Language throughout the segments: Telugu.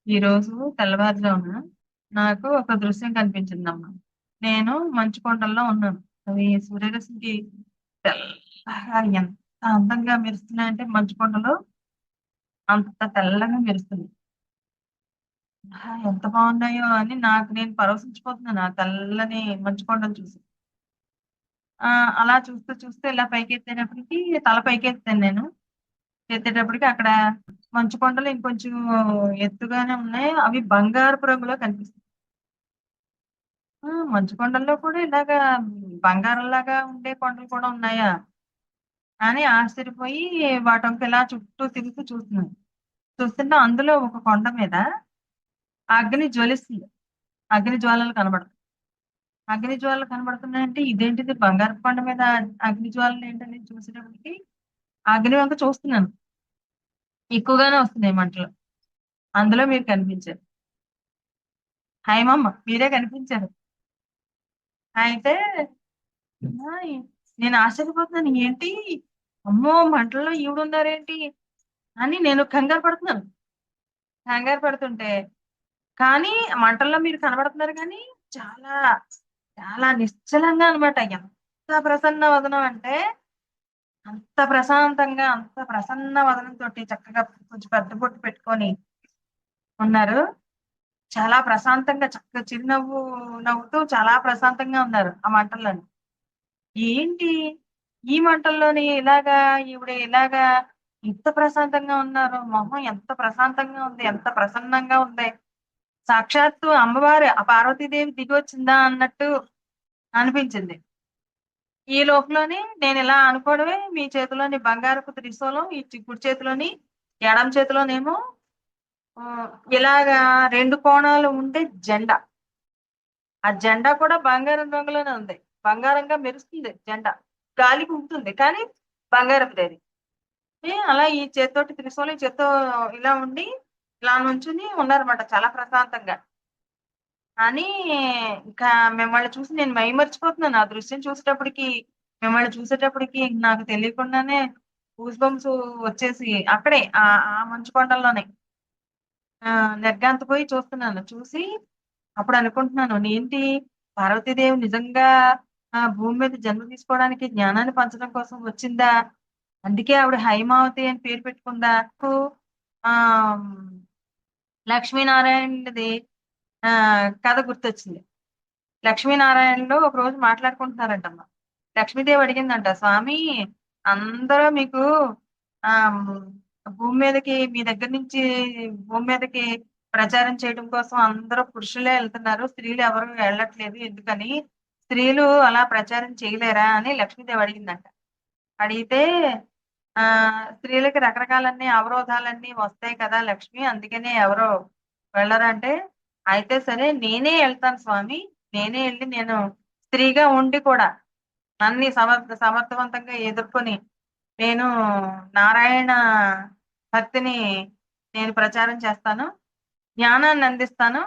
ఈరోజు తెల్లవారుజామున నాకు ఒక దృశ్యం కనిపించిందమ్మా. నేను మంచు కొండల్లో ఉన్నాను. అవి సూర్యరశ్మికి తెల్లగా ఎంత అందంగా మెరుస్తున్నాయంటే మంచు కొండలు అంత తెల్లగా మెరుస్తుంది. ఎంత బాగున్నాయో అని నాకు నేను పరవశించిపోతున్నాను ఆ తెల్లని మంచు కొండలు చూసి. ఆ అలా చూస్తూ చూస్తూ ఇలా పైకి ఎత్తేటప్పటికి తల పైకి ఎత్తాను నేను. ఎత్తేటప్పటికి అక్కడ మంచు కొండలు ఇంకొంచెం ఎత్తుగానే ఉన్నాయి. అవి బంగారపు రంగులో కనిపిస్తాయి. మంచు కొండల్లో కూడా ఇలాగా బంగారంలాగా ఉండే కొండలు కూడా ఉన్నాయా అని ఆశ్చర్యపోయి వాటంక ఇలా చుట్టూ తిరుగుతూ చూస్తున్నాను. చూస్తుంటే అందులో ఒక కొండ మీద అగ్ని జ్వలిస్తుంది. అగ్ని జ్వాలలు కనబడుతుంది. అగ్ని జ్వాలలు కనబడుతున్నాయంటే ఇదేంటిది బంగారపు కొండ మీద అగ్ని జ్వాలలు ఏంటని చూసేటప్పటికి ఆ అగ్ని వంక చూస్తున్నాను. ఎక్కువగానే వస్తున్నాయి మంటలు. అందులో మీరు కనిపించారు. హైమమ్మ మీరే కనిపించారు. అయితే ఆ! నేను ఆశ్చర్యపోతున్నాను. ఏంటి? అమ్మో! మంటల్లో ఈవిడున్నారేంటి? అని నేను కంగారు పడుతున్నాను. కంగారు పడుతుంటే, కానీ మంటల్లో మీరు కనబడుతున్నారు గానీ, చాలా, చాలా నిశ్చలంగా అనమాట. ఎంత ప్రసన్న వదనం అంటే, అంత ప్రశాంతంగా, అంత ప్రసన్న వదనంతోటి చక్కగా కొంచెం పెద్ద బొట్టు పెట్టుకొని ఉన్నారు. చాలా ప్రశాంతంగా చక్కగా చిరునవ్వు నవ్వుతూ చాలా ప్రశాంతంగా ఉన్నారు ఆ మంటల్లోని. ఏంటి? ఈ మంటల్లోని ఇలాగా ఈవిడ ఇలాగా ఇంత ప్రశాంతంగా ఉన్నారు. మొహం ఎంత ప్రశాంతంగా ఉంది. ఎంత ప్రసన్నంగా ఉంది. సాక్షాత్తు అమ్మవారు ఆ పార్వతీదేవి దిగొచ్చిందా అన్నట్టు అనిపించింది. ఈ లోపులోని నేను ఇలా అనుకోవడమే మీ చేతిలోని బంగారపు త్రిశూలం, ఈ కుడి చేతిలోని, ఎడమ చేతిలోనేమో ఇలాగా 2 కోణాలు ఉండే జెండా. ఆ జెండా కూడా బంగారం రంగులోనే ఉంది. బంగారంగా మెరుస్తుంది జెండా. గాలికి ఊగుతుంది. కానీ బంగారపుదది. అలా ఈ చేత్తోటి త్రిశూలం ఈ చేత్తో ఇలా ఉండి, ఇలా నుంచుని ఉన్నారన్నమాట చాలా ప్రశాంతంగా. అని ఇంకా మిమ్మల్ని చూసి నేను మైమరిచిపోతున్నాను. ఆ దృశ్యం చూసేటప్పటికి, మిమ్మల్ని చూసేటప్పటికి నాకు తెలియకుండానే గూస్ బంప్స్ వచ్చేసి అక్కడే ఆ మంచు కొండల్లోనే నిర్ఘాంతపోయి చూస్తున్నాను. చూసి అప్పుడు అనుకుంటున్నాను. ఏంటి పార్వతీదేవి నిజంగా భూమి మీద జన్మ తీసుకోవడానికి జ్ఞానాన్ని పంచడం కోసం వచ్చిందా? అందుకే ఆవిడ హైమావతి అని పేరు పెట్టుకుందా? నాకు ఆహ్, లక్ష్మీనారాయణది కథ గుర్తొచ్చింది. లక్ష్మీనారాయణలు ఒకరోజు మాట్లాడుకుంటున్నారంటమ్మ. లక్ష్మీదేవి అడిగిందంట, "స్వామి అందరూ మీకు ఆహ్, భూమి మీదకి మీ దగ్గర నుంచి భూమి మీదకి ప్రచారం చేయడం కోసం అందరూ పురుషులే ఎళ్తున్నారు. స్త్రీలు ఎవరు వెళ్ళట్లేదు. ఎందుకని? స్త్రీలు అలా ప్రచారం చేయలేరా?" అని లక్ష్మీదేవి అడిగిందంట. అడిగితే స్త్రీలకి రకరకాలన్నీ అవరోధాలన్నీ వస్తాయి కదా లక్ష్మి. అందుకనే ఎవరు వెళ్ళరంటే, అయితే సరే నేనే ఎళ్తాను స్వామి. నేనే ఎళ్లి నేను స్త్రీగా ఉండి కూడా అన్ని సమర్థవంతంగా ఎదుర్కొని నేను నారాయణ భక్తిని నేను ప్రచారం చేస్తాను. జ్ఞానాన్ని అందిస్తాను.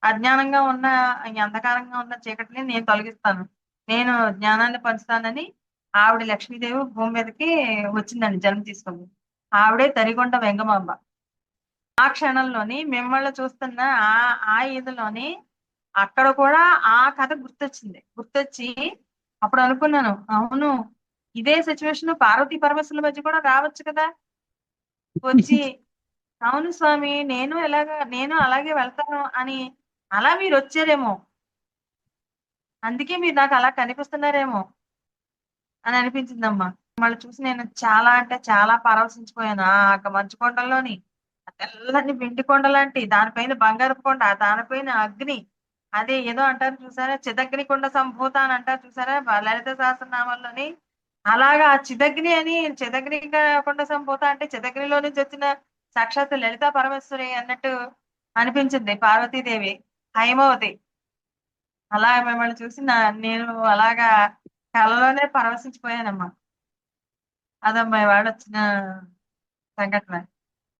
అజ్ఞానంగా ఉన్న ఈ అంధకారంగా ఉన్న చీకటిని నేను తొలగిస్తాను. నేను జ్ఞానాన్ని పంచుతానని ఆవిడ లక్ష్మీదేవి భూమి మీదకి వచ్చిందండి జన్మ తీసుకుంది. ఆవిడే తరిగొండ వెంగమాంబ. ఆ క్షణంలోని మిమ్మల్ని చూస్తున్న ఆ ఇదిలోని అక్కడ కూడా ఆ కథ గుర్తొచ్చింది. గుర్తొచ్చి అప్పుడు అనుకున్నాను. అవును. ఇదే సిట్యుయేషన్ పార్వతీ పరమేశ్వరుల మధ్య కూడా రావచ్చు కదా! వచ్చి అవును స్వామి నేను అలాగే వెళ్తాను అని అలా మీరొచ్చారేమో. అందుకే మీరు నాకు అలా కనిపిస్తున్నారేమో అని అనిపించిందమ్మా. మిమ్మల్ని చూసి నేను చాలా అంటే చాలా పరవశించిపోయాను. మంచు కొండల్లోని ఆ తెల్లని వెండి కొండలాంటి దానిపైన బంగారపు కొండ, దానిపైన అగ్ని. అదే ఏదో అంటారు చూసారా? చిదగ్ని కుండ సంభూత అని అంటారు చూసారా? లలిత సహస్రనామంలోని అలాగా ఆ చిదగ్ని అని చిదగ్ని కుండ సంభూత అంటే చిదగ్నిలో నుంచి వచ్చిన సాక్షాత్తు లలితా పరమేశ్వరి అన్నట్టు అనిపించింది పార్వతీదేవి. హైమవతి. అలా మిమ్మల్ని చూసి నేను అలాగా కలలోనే పరవశించిపోయానమ్మా. అదమ్మా ఇవాళ వచ్చిన సంఘటన.